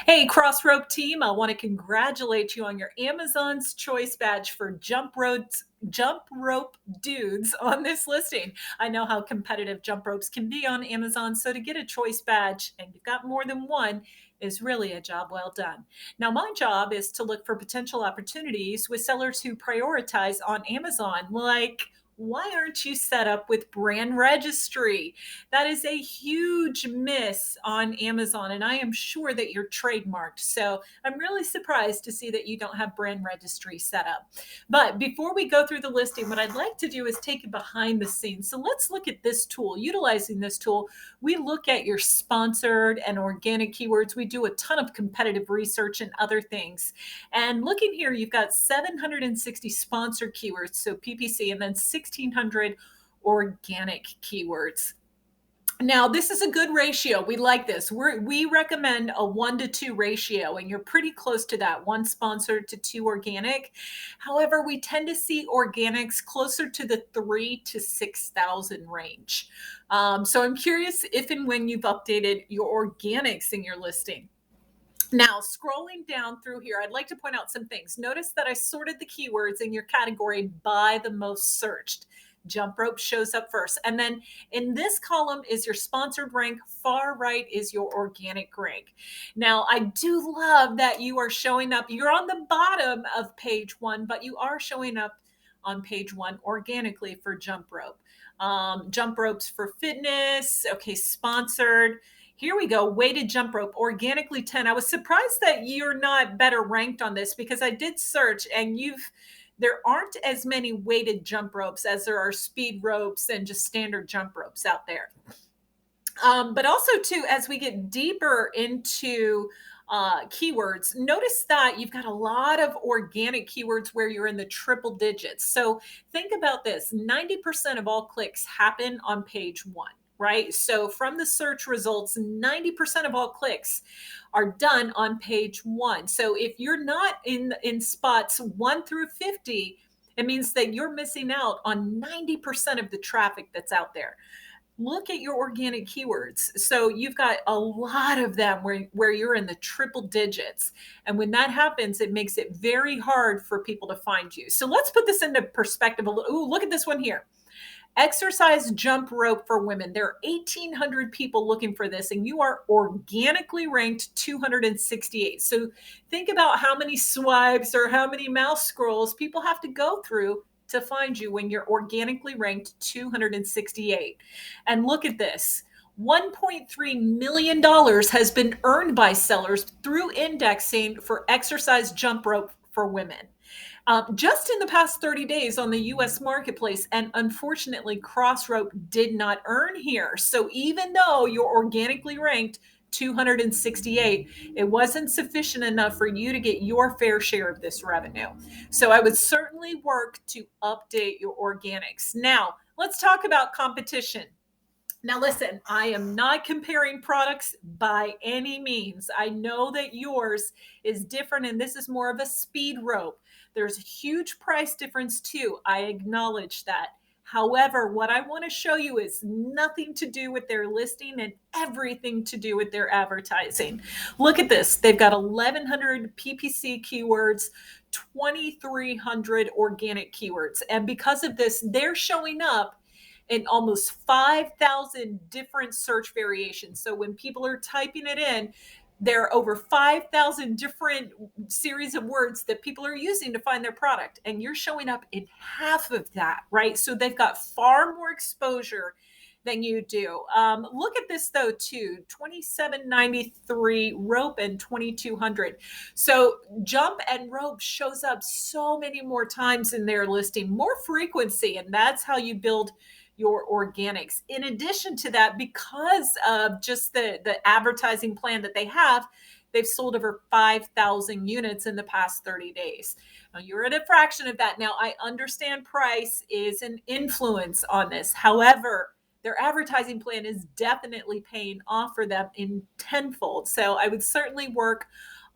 Hey, Crossrope team, I want to congratulate you on your Amazon's Choice badge for Jump Rope Dudes on this listing. I know how competitive jump ropes can be on Amazon, so to get a choice badge, and you've got more than one, is really a job well done. Now, my job is to look for potential opportunities with sellers who prioritize on Amazon, like why aren't you set up with brand registry? That is a huge miss on Amazon, and I am sure that you're trademarked. So I'm really surprised to see that you don't have brand registry set up. But before we go through the listing, what I'd like to do is take it behind the scenes. So let's look at this tool. Utilizing this tool, we look at your sponsored and organic keywords. We do a ton of competitive research and other things. And looking here, you've got 760 sponsored keywords, so PPC, and then 1,600 organic keywords. Now, this is a good ratio. We like this. We recommend a 1-to-2 ratio, and you're pretty close to that, 1 sponsored to 2 organic. However, we tend to see organics closer to the 3 to 6,000 range. So I'm curious if and when you've updated your organics in your listing. Now, scrolling down through here, I'd like to point out some things. Notice that I sorted the keywords in your category by the most searched. Jump rope shows up first. And then in this column is your sponsored rank. Far right is your organic rank. Now, I do love that you are showing up. You're on the bottom of page 1, but you are showing up on page 1 organically for jump rope. Jump ropes for fitness. Okay, sponsored. Here we go, weighted jump rope, organically 10. I was surprised that you're not better ranked on this because I did search and there aren't as many weighted jump ropes as there are speed ropes and just standard jump ropes out there. But also too, as we get deeper into keywords, notice that you've got a lot of organic keywords where you're in the triple digits. So think about this, 90% of all clicks happen on page 1. Right? So from the search results, 90% of all clicks are done on page 1. So if you're not in spots 1 through 50, it means that you're missing out on 90% of the traffic that's out there. Look at your organic keywords. So you've got a lot of them where you're in the triple digits. And when that happens, it makes it very hard for people to find you. So let's put this into perspective a little. Ooh, look at this one here. Exercise jump rope for women. There are 1,800 people looking for this, and you are organically ranked 268. So think about how many swipes or how many mouse scrolls people have to go through to find you when you're organically ranked 268. And look at this. $1.3 million has been earned by sellers through indexing for exercise jump rope for women. Just in the past 30 days on the US marketplace, and unfortunately, Crossrope did not earn here. So even though you're organically ranked 268, it wasn't sufficient enough for you to get your fair share of this revenue. So I would certainly work to update your organics. Now, let's talk about competition. Now, listen, I am not comparing products by any means. I know that yours is different, and this is more of a speed rope. There's a huge price difference, too. I acknowledge that. However, what I want to show you is nothing to do with their listing and everything to do with their advertising. Look at this. They've got 1,100 PPC keywords, 2,300 organic keywords. And because of this, they're showing up in almost 5,000 different search variations. So when people are typing it in, there are over 5,000 different series of words that people are using to find their product. And you're showing up in half of that, right? So they've got far more exposure than you do. Look at this though, too, 2793 rope and 2200. So jump and rope shows up so many more times in their listing, more frequency, and that's how you build your organics. In addition to that, because of just the advertising plan that they have, they've sold over 5,000 units in the past 30 days. Now, you're at a fraction of that. Now, I understand price is an influence on this. However, their advertising plan is definitely paying off for them in tenfold. So I would certainly work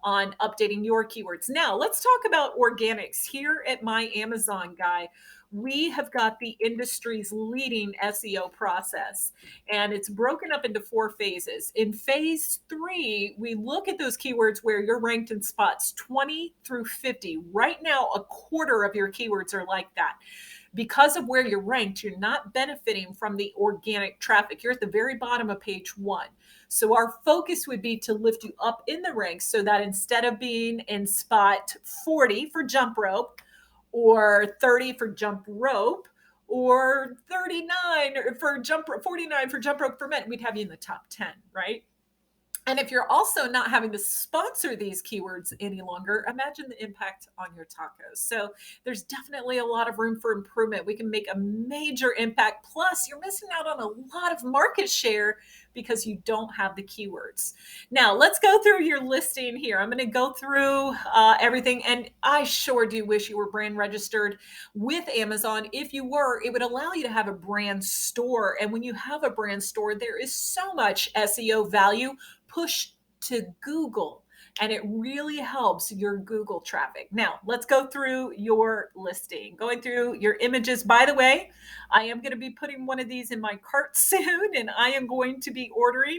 on updating your keywords. Now, let's talk about organics. Here at my Amazon guy, we have got the industry's leading SEO process, and it's broken up into 4 phases. In phase 3, we look at those keywords where you're ranked in spots 20 through 50. Right now, a quarter of your keywords are like that. Because of where you're ranked, you're not benefiting from the organic traffic. You're at the very bottom of page 1. So our focus would be to lift you up in the ranks so that instead of being in spot 40 for jump rope, or 30 for jump rope, or 39 for jump 49 for jump rope for men, we'd have you in the top 10, right? And if you're also not having to sponsor these keywords any longer, imagine the impact on your tacos. So there's definitely a lot of room for improvement. We can make a major impact. Plus, you're missing out on a lot of market share because you don't have the keywords. Now, let's go through your listing here. I'm going to go through everything. And I sure do wish you were brand registered with Amazon. If you were, it would allow you to have a brand store. And when you have a brand store, there is so much SEO value push to Google, and it really helps your Google traffic. Now, let's go through your listing, going through your images. By the way, I am going to be putting one of these in my cart soon, and I am going to be ordering.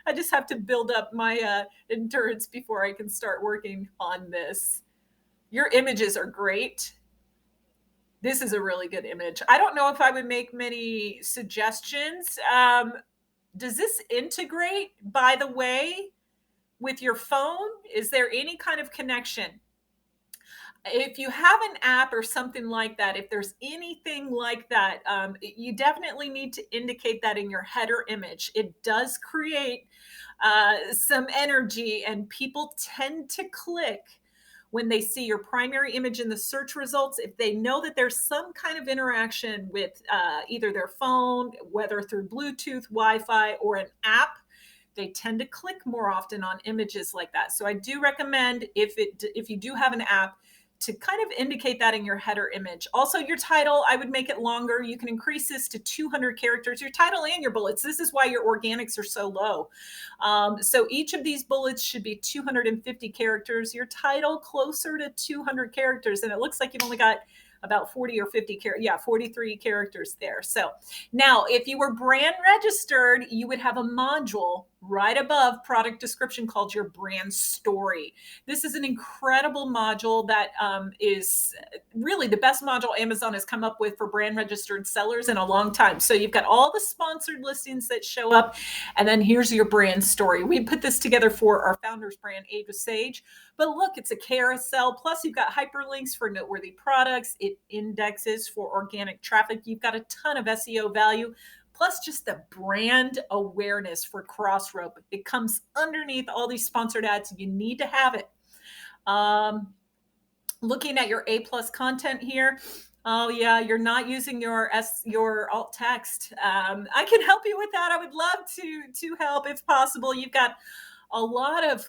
I just have to build up my endurance before I can start working on this. Your images are great. This is a really good image. I don't know if I would make many suggestions. Does this integrate, by the way, with your phone? Is there any kind of connection? If you have an app or something like that, if there's anything like that, you definitely need to indicate that in your header image. It does create some energy, and people tend to click when they see your primary image in the search results. If they know that there's some kind of interaction with either their phone, whether through Bluetooth, Wi-Fi, or an app, they tend to click more often on images like that. So I do recommend, if you do have an app, to kind of indicate that in your header image. Also, your title, I would make it longer. You can increase this to 200 characters, your title and your bullets. This is why your organics are so low. So each of these bullets should be 250 characters, your title closer to 200 characters. And it looks like you've only got about 40 or 50 characters. Yeah, 43 characters there. So now if you were brand registered, you would have a module right above product description called your brand story. This is an incredible module that is really the best module Amazon has come up with for brand registered sellers in a long time. So you've got all the sponsored listings that show up, and then here's your brand story. We put this together for our founders brand, Age of Sage. But look, it's a carousel. Plus, you've got hyperlinks for noteworthy products. It indexes for organic traffic. You've got a ton of SEO value. Plus, just the brand awareness for Crossrope. It comes underneath all these sponsored ads. You need to have it. Looking at your A+ content here. Oh yeah, you're not using your alt text. I can help you with that. I would love to help if possible. You've got a lot of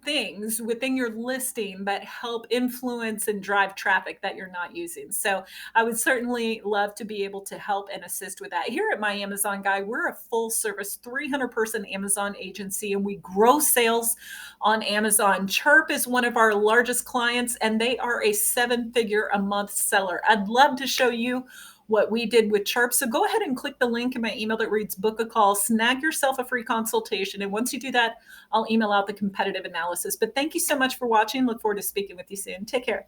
things within your listing that help influence and drive traffic that you're not using. So I would certainly love to be able to help and assist with that. Here at My Amazon Guy, we're a full service 300-person Amazon agency, and we grow sales on Amazon. Chirp is one of our largest clients, and they are a 7-figure a month seller. I'd love to show you what we did with Chirp. So go ahead and click the link in my email that reads book a call, snag yourself a free consultation. And once you do that, I'll email out the competitive analysis. But thank you so much for watching. Look forward to speaking with you soon. Take care.